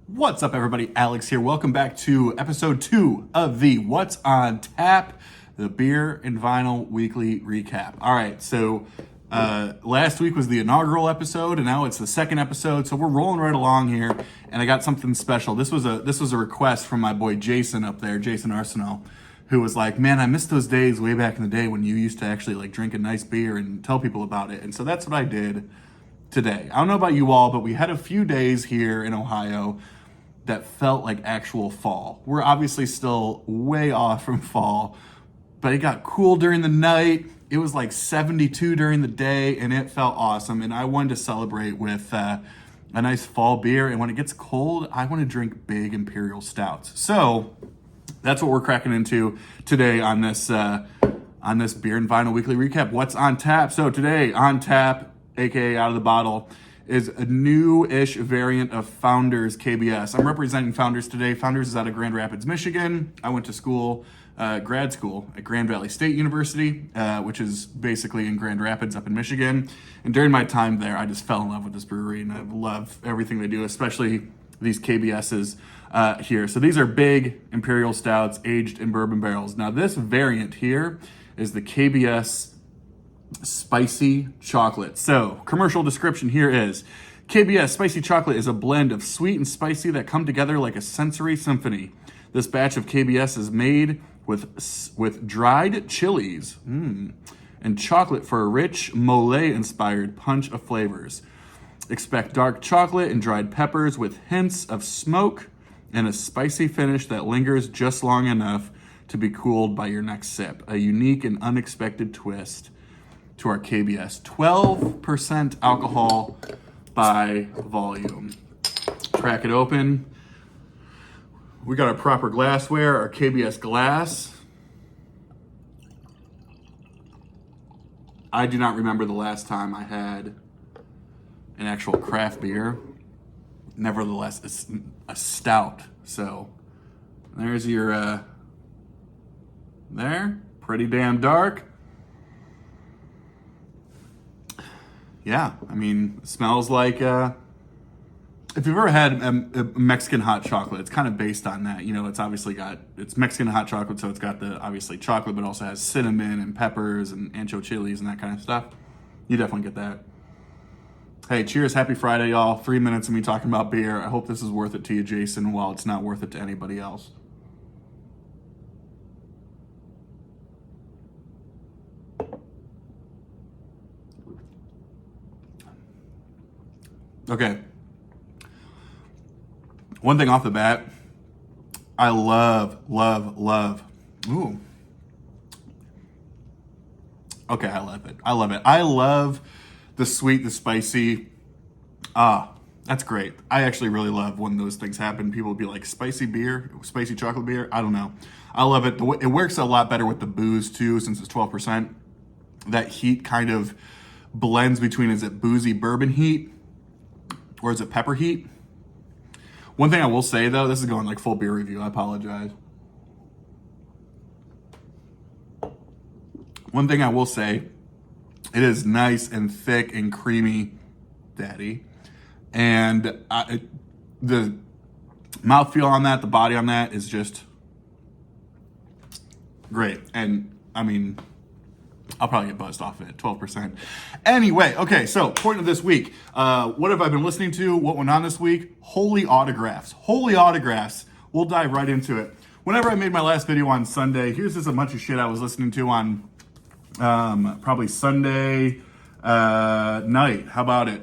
What's up, everybody? Alex here. Welcome back to episode 2 of the What's on Tap, the Beer and Vinyl Weekly Recap. All right, so last week was the inaugural episode, and now it's the second episode, so we're rolling right along here, and I got something special. This was a request from my boy Jason up there, Jason Arsenault, who was like, man, I miss those days way back in the day when you used to actually like drink a nice beer and tell people about it, and so that's what I did today. I don't know about you all, but we had a few days here in Ohio that felt like actual fall. We're obviously still way off from fall, but it got cool during the night. It was like 72 during the day, and it felt awesome. And I wanted to celebrate with a nice fall beer. And when it gets cold, I want to drink big imperial stouts. So that's what we're cracking into today on this Beer and Vinyl Weekly Recap. What's on tap? So today on tap, aka out of the bottle, is a new-ish variant of Founders KBS. I'm representing Founders today. Founders is out of Grand Rapids, Michigan. I went to school, grad school at Grand Valley State University, which is basically in Grand Rapids up in Michigan. And during my time there, I just fell in love with this brewery, and I love everything they do, especially these KBSs here. So these are big imperial stouts aged in bourbon barrels. Now this variant here is the KBS Spicy Chocolate. So, commercial description here is, KBS Spicy Chocolate is a blend of sweet and spicy that come together like a sensory symphony. This batch of KBS is made with dried chilies and chocolate for a rich mole-inspired punch of flavors. Expect dark chocolate and dried peppers with hints of smoke and a spicy finish that lingers just long enough to be cooled by your next sip. A unique and unexpected twist to our KBS. 12% alcohol by volume. Crack it open. We got our proper glassware, our KBS glass. I do not remember the last time I had an actual craft beer. Nevertheless, it's a stout. So there's your, there, pretty damn dark. Yeah, I mean, it smells like, if you've ever had a Mexican hot chocolate, it's kind of based on that. You know, it's obviously it's Mexican hot chocolate, so it's got the, obviously, chocolate, but also has cinnamon and peppers and ancho chilies and that kind of stuff. You definitely get that. Hey, cheers, happy Friday, y'all. 3 minutes of me talking about beer. I hope this is worth it to you, Jason, while it's not worth it to anybody else. Okay. One thing off the bat, I love. Ooh. Okay, I love it. I love the sweet, the spicy. That's great. I actually really love when those things happen. People will be like, spicy beer, spicy chocolate beer. I don't know. I love it. It works a lot better with the booze too, since it's 12%. That heat kind of blends between, is it boozy bourbon heat? Or is it pepper heat? One thing I will say, though, this is going like full beer review. I apologize. One thing I will say, it is nice and thick and creamy, daddy. And the mouthfeel on that, the body on that is just great. And I mean, I'll probably get buzzed off of it, 12%. Anyway, okay, so point of this week. What have I been listening to? What went on this week? Holy autographs. Holy autographs. We'll dive right into it. Whenever I made my last video on Sunday, here's just a bunch of shit I was listening to on probably Sunday night. How about it?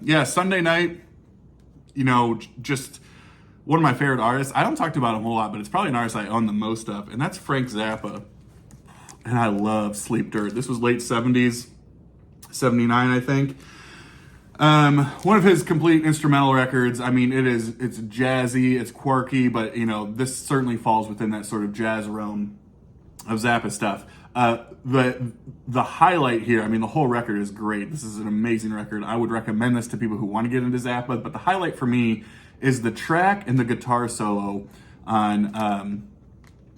Yeah, Sunday night, you know, just one of my favorite artists. I don't talk about him a whole lot, but it's probably an artist I own the most of, and that's Frank Zappa. And I love Sleep Dirt. This was late 70s, 79, I think. One of his complete instrumental records. I mean, it's jazzy, it's quirky, but, you know, this certainly falls within that sort of jazz realm of Zappa stuff. The highlight here, I mean, the whole record is great. This is an amazing record. I would recommend this to people who want to get into Zappa, but the highlight for me is the track and the guitar solo on,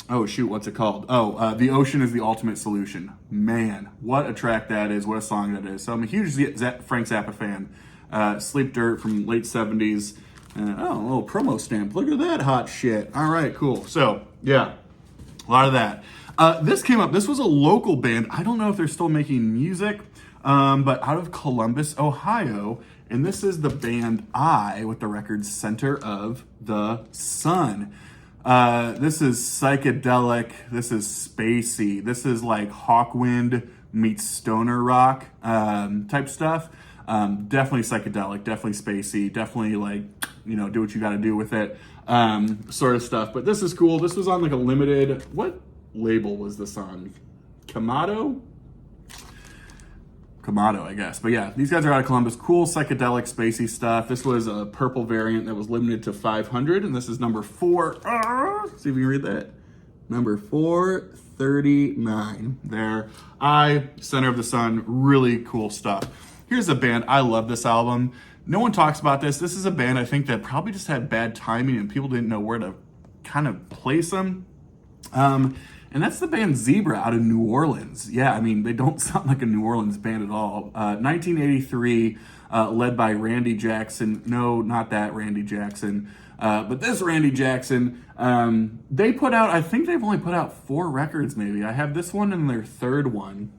oh shoot, what's it called? The Ocean is the Ultimate Solution. Man, what a track that is, what a song that is. So I'm a huge Frank Zappa fan. Sleep Dirt from late 70s. Oh, a little promo stamp. Look at that hot shit. All right, cool. So, yeah, a lot of that. This came up. This was a local band. I don't know if they're still making music, but out of Columbus, Ohio. And this is the band I with the record Center of the Sun. This is psychedelic. This is spacey. This is like Hawkwind meets stoner rock type stuff. Definitely psychedelic, definitely spacey, definitely like, do what you got to do with it sort of stuff. But this is cool. This was on like a limited, what label was this on? Kamado, I guess. But yeah, these guys are out of Columbus. Cool psychedelic spacey stuff. This was a purple variant that was limited to 500, and this is number 4. See if you can read that. Number 439. There. Center of the Sun. Really cool stuff. Here's a band. I love this album. No one talks about this. This is a band I think that probably just had bad timing and people didn't know where to kind of place them. And that's the band Zebra out of New Orleans. Yeah, I mean, they don't sound like a New Orleans band at all. 1983, led by Randy Jackson. No, not that Randy Jackson, but this Randy Jackson. They put out, I think they've only put out 4 records maybe. I have this one and their 3rd one.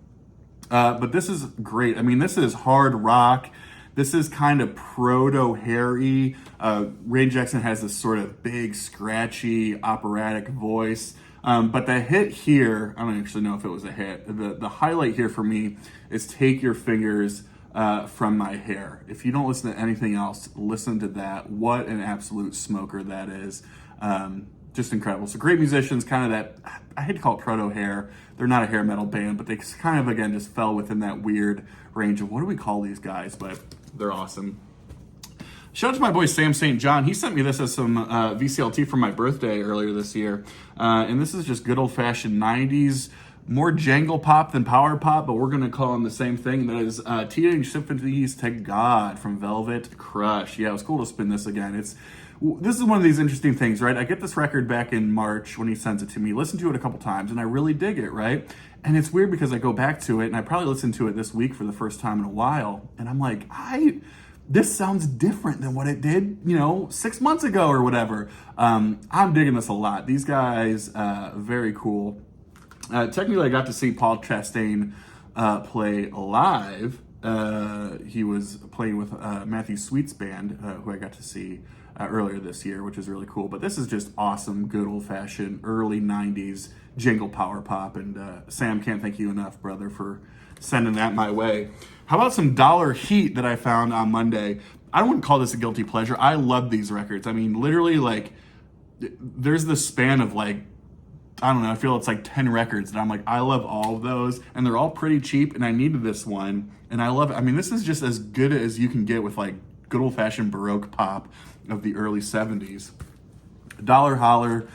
But this is great. I mean, this is hard rock. This is kind of proto-hairy. Randy Jackson has this sort of big, scratchy, operatic voice. But the hit here, I don't actually know if it was a hit. The highlight here for me is Take Your Fingers From My Hair. If you don't listen to anything else, listen to that. What an absolute smoker that is. Just incredible. So great musicians, kind of that, I hate to call it proto-hair. They're not a hair metal band, but they kind of, again, just fell within that weird range of what do we call these guys, but they're awesome. Shout out to my boy Sam St. John. He sent me this as some VCLT for my birthday earlier this year. And this is just good old-fashioned 90s, more jangle pop than power pop, but we're going to call them the same thing. That is Teenage Symphonies to God from Velvet Crush. Yeah, it was cool to spin this again. This is one of these interesting things, right? I get this record back in March when he sends it to me, listen to it a couple times, and I really dig it, right? And it's weird because I go back to it, and I probably listened to it this week for the first time in a while, and I'm like, this sounds different than what it did, 6 months ago or whatever. I'm digging this a lot. These guys, very cool. Technically, I got to see Paul Chastain play live. He was playing with Matthew Sweet's band, who I got to see earlier this year, which is really cool. But this is just awesome, good old-fashioned early 90s jingle power pop. And Sam, can't thank you enough, brother, for sending that my way. How about some Dollar Heat that I found on Monday? I wouldn't call this a guilty pleasure. I love these records. I mean, literally, like, there's this span of, like, I don't know, I feel it's like 10 records. And I'm like, I love all of those. And they're all pretty cheap. And I needed this one. And I love it. I mean, this is just as good as you can get with, like, good old-fashioned Baroque pop of the early 70s. Dollar Holler,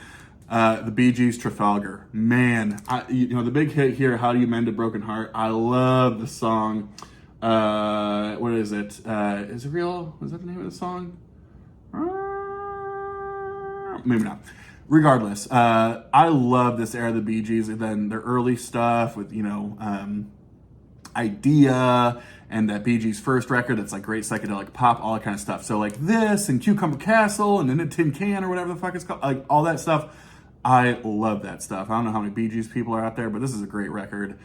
the Bee Gees, Trafalgar. Man, the big hit here, How Do You Mend a Broken Heart? I love the song. What is it? Is it real? Was that the name of the song? Maybe not. Regardless, I love this era of the Bee Gees, and then their early stuff with, Idea, and that Bee Gees' first record that's like great psychedelic pop, all that kind of stuff. So like this, and Cucumber Castle, and then a Tin Can, or whatever the fuck it's called, like all that stuff. I love that stuff. I don't know how many Bee Gees people are out there, but this is a great record.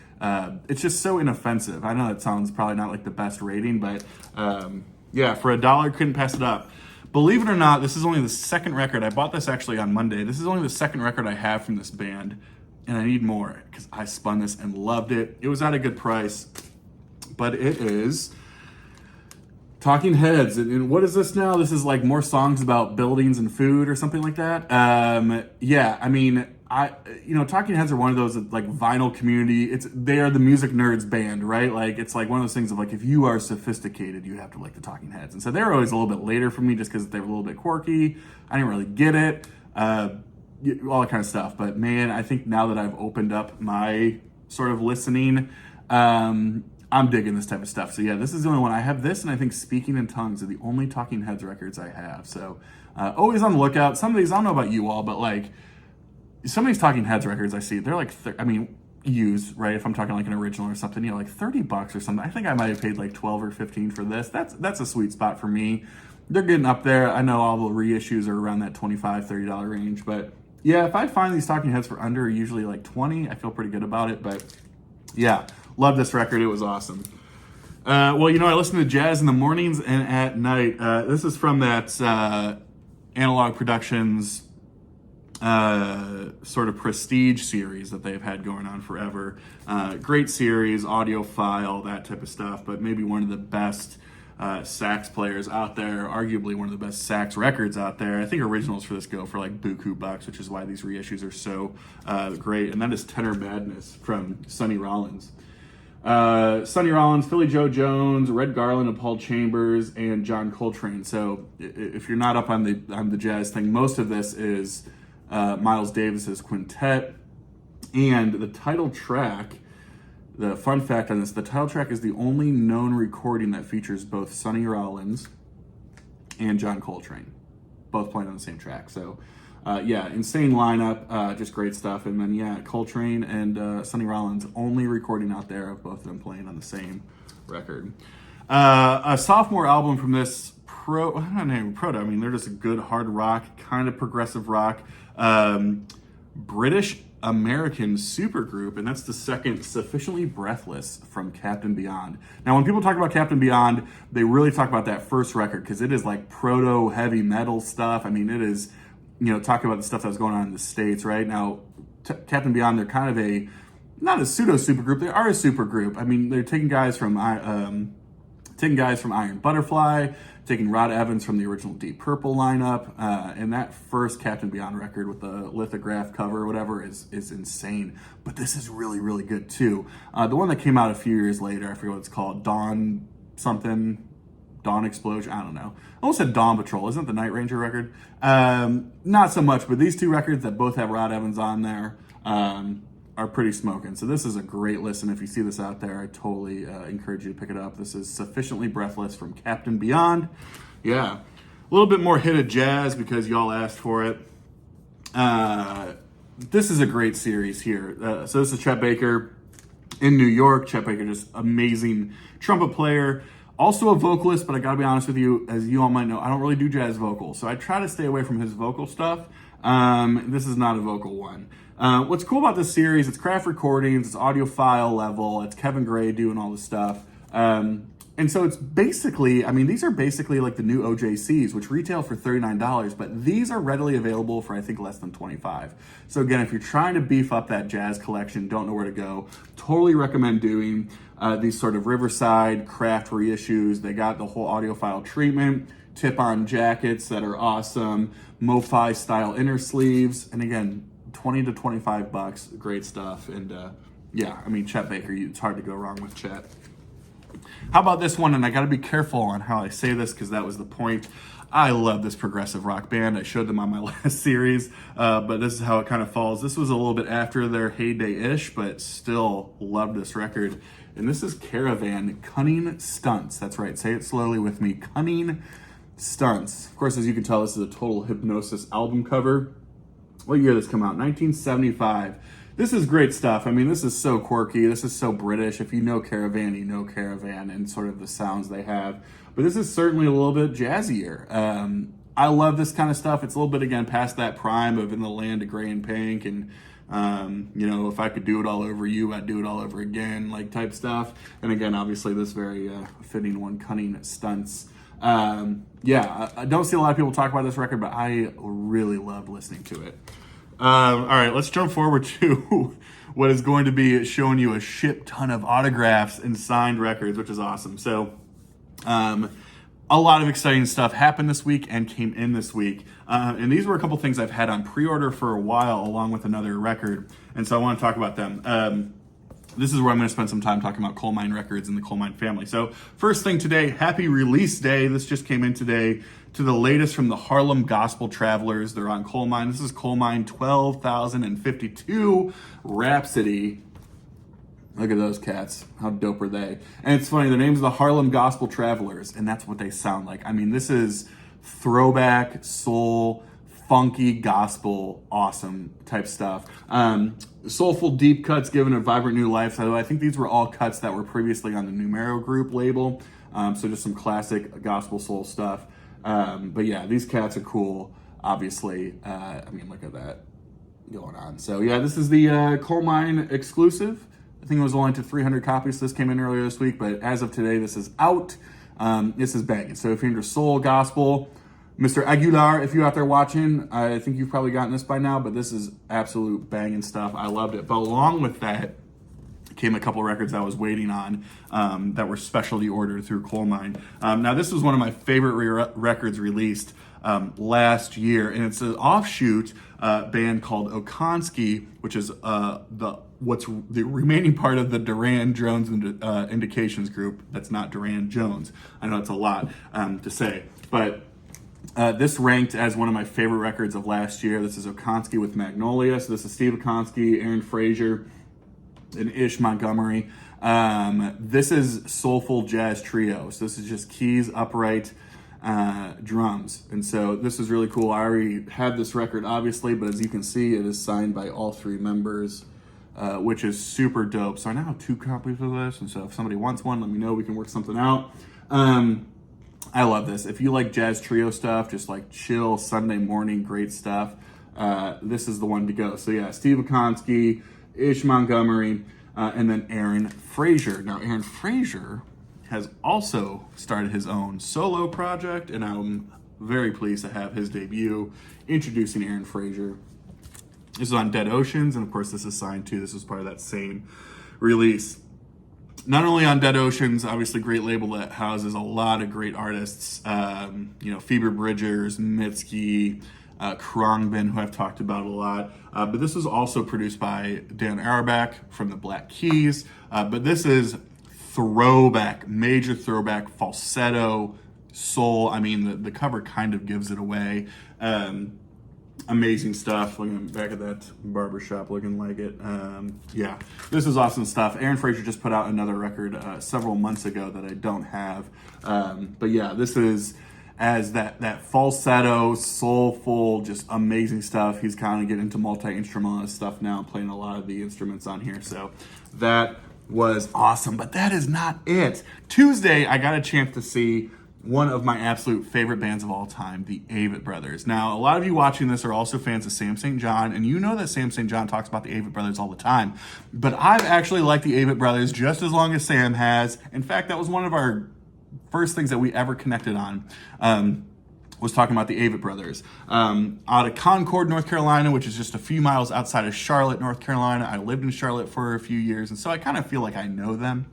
It's just so inoffensive. I know that sounds probably not like the best rating, but yeah, for $1, couldn't pass it up. Believe it or not, this is only the second record. I bought this actually on Monday. This is only the second record I have from this band, and I need more because I spun this and loved it. It was at a good price, but it is Talking Heads. And what is this now? This is like more songs about buildings and food or something like that. Yeah, I mean, Talking Heads are one of those like vinyl community. They are the music nerds band, right? Like it's like one of those things of like if you are sophisticated, you have to like the Talking Heads. And so they were always a little bit later for me just because they were a little bit quirky. I didn't really get it, all that kind of stuff. But man, I think now that I've opened up my sort of listening, I'm digging this type of stuff. So yeah, this is the only one. I have this, and I think Speaking in Tongues are the only Talking Heads records I have. So always on the lookout. Some of these, I don't know about you all, but like some of these Talking Heads records I see, they're like, used, right? If I'm talking like an original or something, like $30 or something. I think I might have paid like 12 or 15 for this. That's a sweet spot for me. they're getting up there. I know all the reissues are around that $25, $30 range, but yeah, if I find these Talking Heads for under usually like 20, I feel pretty good about it. But yeah, love this record. It was awesome. Well, I listen to jazz in the mornings and at night. This is from that Analog Productions sort of prestige series that they've had going on forever. Great series, audiophile, that type of stuff, but maybe one of the best sax players out there, arguably one of the best sax records out there. I think originals for this go for like buku bucks, which is why these reissues are so great. And that is Tenor Madness from Sonny Rollins. Sonny Rollins, Philly Joe Jones, Red Garland, and Paul Chambers, and John Coltrane. So if you're not up on the jazz thing, most of this is Miles Davis's quintet. And the title track, the fun fact on this, the title track is the only known recording that features both Sonny Rollins and John Coltrane, both playing on the same track. So, insane lineup, just great stuff. And then, Coltrane and Sonny Rollins, only recording out there of both of them playing on the same record. A sophomore album from this I mean, they're just a good hard rock, kind of progressive rock, British American supergroup, and that's the second, Sufficiently Breathless from Captain Beyond. Now, when people talk about Captain Beyond, they really talk about that first record because it is like proto heavy metal stuff. I mean, it is, talking about the stuff that was going on in the States, right? Now, Captain Beyond, they're kind of not a pseudo supergroup, they are a supergroup. I mean, they're taking guys from Iron Butterfly, taking Rod Evans from the original Deep Purple lineup, and that first Captain Beyond record with the lithograph cover or whatever is insane. But this is really, really good too. The one that came out a few years later, I forget what it's called, Dawn Explosion, I don't know. I almost said Dawn Patrol, isn't it the Night Ranger record? Not so much, but these two records that both have Rod Evans on there, are pretty smoking. So this is a great listen. If you see this out there, I totally encourage you to pick it up. This is Sufficiently Breathless from Captain Beyond. Yeah, a little bit more hit of jazz because y'all asked for it. This is a great series here. So this is Chet Baker in New York. Chet Baker, just amazing trumpet player. Also a vocalist, but I gotta be honest with you, as you all might know, I don't really do jazz vocals. So I try to stay away from his vocal stuff. This is not a vocal one. What's cool about this series, it's craft recordings, it's audiophile level, it's Kevin Gray doing all the stuff. And so it's basically, these are basically like the new OJCs, which retail for $39, but these are readily available for, I think, less than $25. So again, if you're trying to beef up that jazz collection, don't know where to go, totally recommend doing these sort of Riverside craft reissues. They got the whole audiophile treatment, tip-on jackets that are awesome, MoFi style inner sleeves, and again, 20 to 25 bucks, great stuff. And Chet Baker, it's hard to go wrong with Chet. How about this one? And I got to be careful on how I say this because that was the point. I love this progressive rock band. I showed them on my last series, but this is how it kind of falls. This was a little bit after their heyday-ish, but still love this record. And this is Caravan, Cunning Stunts. That's right, say it slowly with me, Cunning Stunts. Of course, as you can tell, this is a Total Hypnosis album cover. What year did this come out? 1975. This is great stuff. This is so quirky. This is so British. If you know Caravan, you know Caravan and sort of the sounds they have. But this is certainly a little bit jazzier. I love this kind of stuff. It's a little bit, again, past that prime of In the Land of Gray and Pink and, if I could do it all over you, I'd do it all over again, like type stuff. And again, obviously this very fitting one, Cunning Stunts. I don't see a lot of people talk about this record, but I really love listening to it. All right, let's jump forward to what is going to be showing you a shit ton of autographs and signed records, which is awesome. So, a lot of exciting stuff happened this week and came in this week. And these were a couple things I've had on pre-order for a while, along with another record. And so I want to talk about them. This is where I'm going to spend some time talking about Coalmine Records and the Coalmine family. So first thing today, happy release day. This just came in today to the latest from the Harlem Gospel Travelers. They're on Coalmine. This is Coalmine 12,052 Rhapsody. Look at those cats. How dope are they? And it's funny, their name's the Harlem Gospel Travelers, and that's what they sound like. This is throwback, soul, funky, gospel, awesome type stuff. Soulful deep cuts given a vibrant new life. So I think these were all cuts that were previously on the Numero Group label. So just some classic gospel soul stuff. But yeah, these cats are cool, obviously. I mean, look at that going on. So yeah, this is the Coalmine exclusive. I think it was only to 300 copies. So this came in earlier this week, but as of today, this is out. This is banging. So if you're into soul, gospel, Mr. Aguilar, if you're out there watching, I think you've probably gotten this by now, but this is absolute banging stuff. I loved it. But along with that came a couple records I was waiting on that were specialty ordered through Coalmine. Now, this was one of my favorite records released last year, and it's an offshoot band called Okonski, which is what's the remaining part of the Duran Jones Indications group. That's not Duran Jones. I know it's a lot to say, but this ranked as one of my favorite records of last year. This is Okonski with Magnolia. So this is Steve Okonski, Aaron Frazier, and Ish Montgomery. This is soulful jazz trio. So this is just keys, upright, drums. And so this is really cool. I already had this record, obviously, but as you can see, it is signed by all three members, which is super dope. So I now have 2 copies of this. And so if somebody wants one, let me know. We can work something out. I love this. If you like jazz trio stuff, just like chill Sunday morning, great stuff, this is the one to go. So yeah, Steve Okonski, Ish Montgomery, and then Aaron Frazier. Now, Aaron Frazier has also started his own solo project, and I'm very pleased to have his debut introducing Aaron Frazier. This is on Dead Oceans, and of course, this is signed too. This was part of that same release. Not only on Dead Oceans, obviously great label that houses a lot of great artists, Phoebe Bridgers, Mitski, Khruangbin, who I've talked about a lot. But this was also produced by Dan Auerbach from the Black Keys. But this is throwback, major throwback, falsetto, soul. I mean, the cover kind of gives it away. Amazing stuff. Looking back at that barbershop, looking like it. Yeah, this is awesome stuff. Aaron Frazier just put out another record several months ago that I don't have. But yeah, this is as that falsetto, soulful, just amazing stuff. He's kind of getting into multi-instrumentalist stuff now, playing a lot of the instruments on here. So that was awesome. But that is not it. Tuesday, I got a chance to see one of my absolute favorite bands of all time, the Avett Brothers. Now, a lot of you watching this are also fans of Sam St. John, and you know that Sam St. John talks about the Avett Brothers all the time. But I've actually liked the Avett Brothers just as long as Sam has. In fact, that was one of our first things that we ever connected on, was talking about the Avett Brothers. Out of Concord, North Carolina, which is just a few miles outside of Charlotte, North Carolina. I lived in Charlotte for a few years, and so I kind of feel like I know them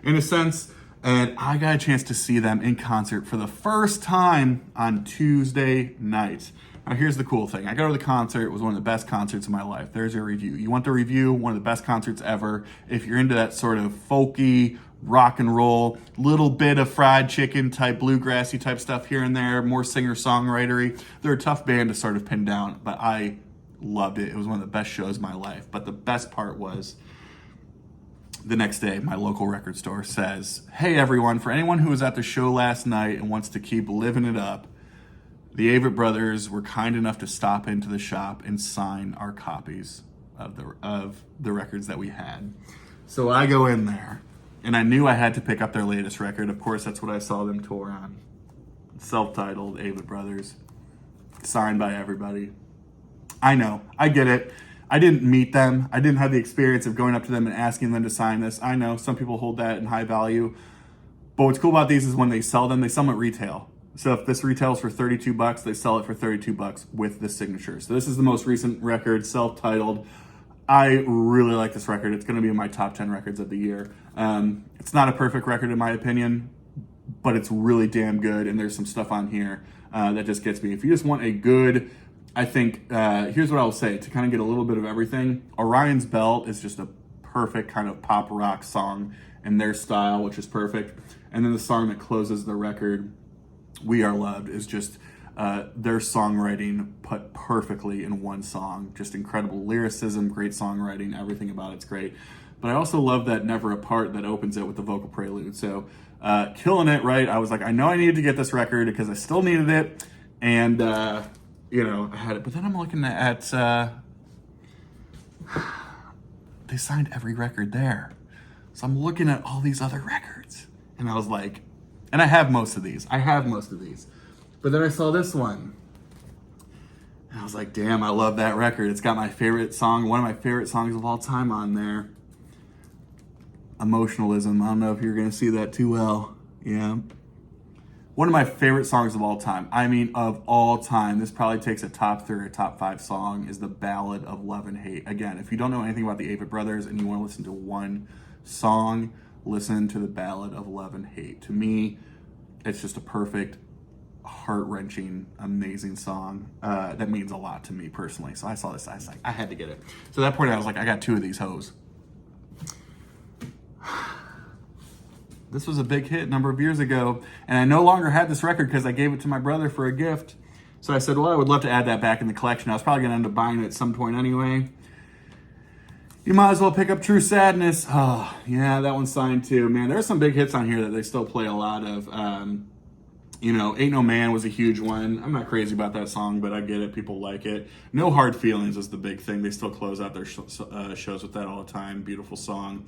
in a sense. And I got a chance to see them in concert for the first time on Tuesday night. Now, here's the cool thing. I go to the concert. It was one of the best concerts of my life. There's your review. You want the review? One of the best concerts ever. If you're into that sort of folky, rock and roll, little bit of fried chicken type, bluegrassy type stuff here and there, more singer-songwritery. They're a tough band to sort of pin down, but I loved it. It was one of the best shows of my life. But the best part was, the next day, my local record store says, "Hey everyone, for anyone who was at the show last night and wants to keep living it up, the Avett Brothers were kind enough to stop into the shop and sign our copies of the records that we had." So I go in there, and I knew I had to pick up their latest record. Of course, that's what I saw them tour on. Self-titled Avett Brothers, signed by everybody. I know, I get it. I didn't meet them. I didn't have the experience of going up to them and asking them to sign this. I know some people hold that in high value. But what's cool about these is when they sell them at retail. So if this retails for $32, they sell it for $32 with the signature. So this is the most recent record, self-titled. I really like this record. It's going to be in my top 10 records of the year. It's not a perfect record in my opinion, but it's really damn good. And there's some stuff on here that just gets me. If you just want a good, I think, here's what I'll say, to kind of get a little bit of everything. Orion's Belt is just a perfect kind of pop rock song in their style, which is perfect. And then the song that closes the record, We Are Loved, is just their songwriting put perfectly in one song. Just incredible lyricism, great songwriting, everything about it's great. But I also love that Never Apart that opens it with the vocal prelude. So killing it, right? I was like, I know I needed to get this record because I still needed it. And I had it, but then I'm looking at, they signed every record there. So I'm looking at all these other records, and I was like, and I have most of these. But then I saw this one. And I was like, damn, I love that record. It's got my favorite song, one of my favorite songs of all time on there. Emotionalism. I don't know if you're going to see that too well. Yeah. One of my favorite songs of all time. I mean, of all time. This probably takes a top 3 or top 5 song, is the Ballad of Love and Hate. Again, if you don't know anything about the Avett Brothers and you want to listen to one song, listen to the Ballad of Love and Hate. To me, it's just a perfect, heart-wrenching, amazing song that means a lot to me personally. So I saw this, I was like, I had to get it. So at that point I was like, I got 2 of these hoes. This was a big hit a number of years ago, and I no longer had this record because I gave it to my brother for a gift. So I said, well, I would love to add that back in the collection. I was probably going to end up buying it at some point anyway. You might as well pick up True Sadness. Oh, yeah, that one's signed too. Man, there's some big hits on here that they still play a lot of. Ain't No Man was a huge one. I'm not crazy about that song, but I get it. People like it. No Hard Feelings is the big thing. They still close out their shows with that all the time. Beautiful song.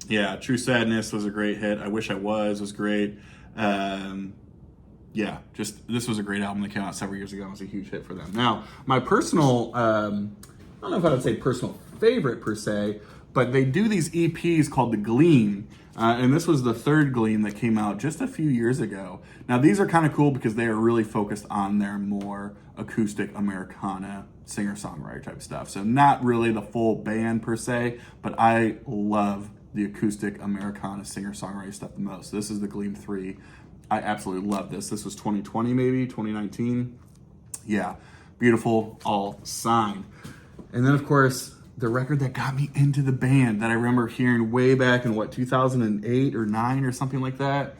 Yeah, True Sadness was a great hit. I Wish I Was great. Yeah, just this was a great album that came out several years ago. It was a huge hit for them. Now, my personal, I don't know if I would say personal favorite per se, but they do these EPs called The Gleam. And this was the 3rd Gleam that came out just a few years ago. Now, these are kind of cool because they are really focused on their more acoustic Americana singer-songwriter type stuff. So not really the full band per se, but I love the acoustic Americana singer-songwriter stuff the most. This is the Gleam 3. I absolutely love this. This was 2020 maybe, 2019. Yeah, beautiful, all signed. And then, of course, the record that got me into the band that I remember hearing way back in, 2008 or 9 or something like that,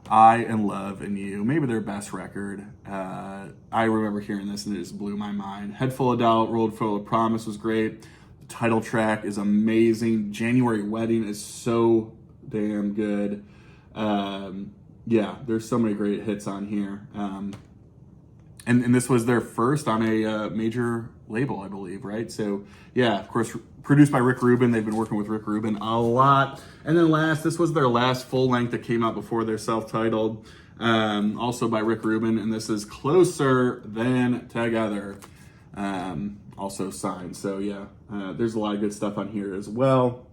I Am Love and You. Maybe their best record. I remember hearing this and it just blew my mind. Head Full of Doubt, Road Full of Promise was great. The title track is amazing. January Wedding is so damn good. Yeah, there's so many great hits on here. And this was their first on a major label, I believe, right? So, yeah, of course, produced by Rick Rubin. They've been working with Rick Rubin a lot. And then this was their last full length that came out before their self-titled, also by Rick Rubin. And this is Closer Than Together, also signed. So, yeah, there's a lot of good stuff on here as well.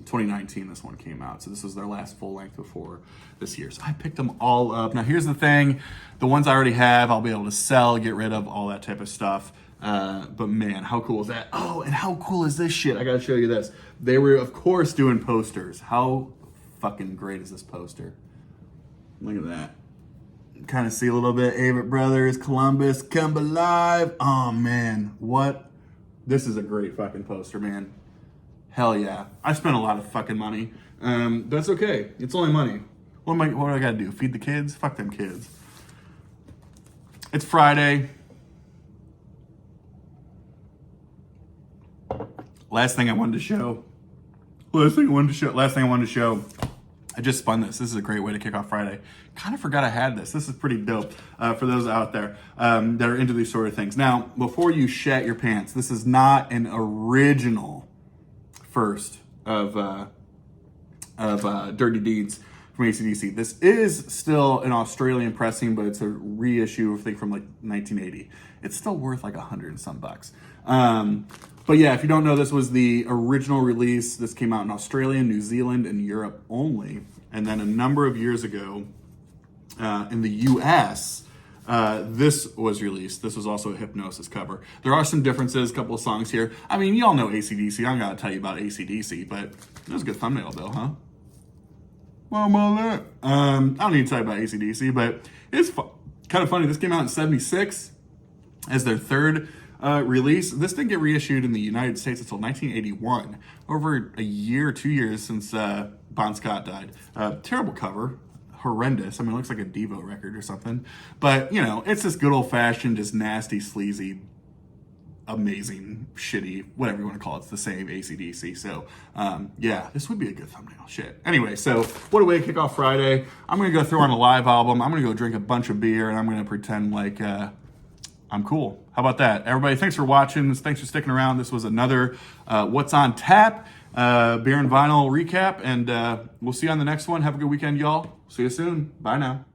2019 this one came out, so this was their last full length before this year. So I picked them all up. Now here's the thing, the ones I already have I'll be able to sell, get rid of, all that type of stuff. But man, how cool is that? Oh, and how cool is this shit? I gotta show you this. They were of course doing posters. How fucking great is this poster? Look at that. Kind of see a little bit Avett Brothers, Columbus, Come Alive. Oh man, what? This is a great fucking poster, man. Hell yeah. I spent a lot of fucking money. That's okay. It's only money. What do I gotta do? Feed the kids? Fuck them kids. It's Friday. Last thing I wanted to show. I just spun this. This is a great way to kick off Friday. Kind of forgot I had this. This is pretty dope for those out there that are into these sort of things. Now, before you shat your pants, this is not an original first of Dirty Deeds from AC/DC. This is still an Australian pressing, but it's a reissue, I think, from like 1980. It's still worth like $100 and some bucks. But yeah, if you don't know, this was the original release. This came out in Australia, New Zealand, and Europe only. And then a number of years ago, in the US, this was released. This was also a Hypnosis cover. There are some differences, a couple of songs here. I mean, you all know AC/DC. I don't gotta tell you about AC/DC, but it was a good thumbnail though, huh? I don't need to tell you about AC/DC, but it's kind of funny. This came out in 76 as their 3rd release. This didn't get reissued in the United States until 1981, over a year, 2 years since Bon Scott died. Terrible cover. Horrendous. I mean, it looks like a Devo record or something. But, you know, it's this good old-fashioned, just nasty, sleazy, amazing, shitty, whatever you want to call it. It's the same AC/DC. So, yeah, this would be a good thumbnail. Shit. Anyway, so what a way to kick off Friday. I'm going to go throw on a live album. I'm going to go drink a bunch of beer, and I'm going to pretend like I'm cool. How about that? Everybody, thanks for watching. Thanks for sticking around. This was another What's on Tap beer and vinyl recap, and we'll see you on the next one. Have a good weekend, y'all. See you soon. Bye now.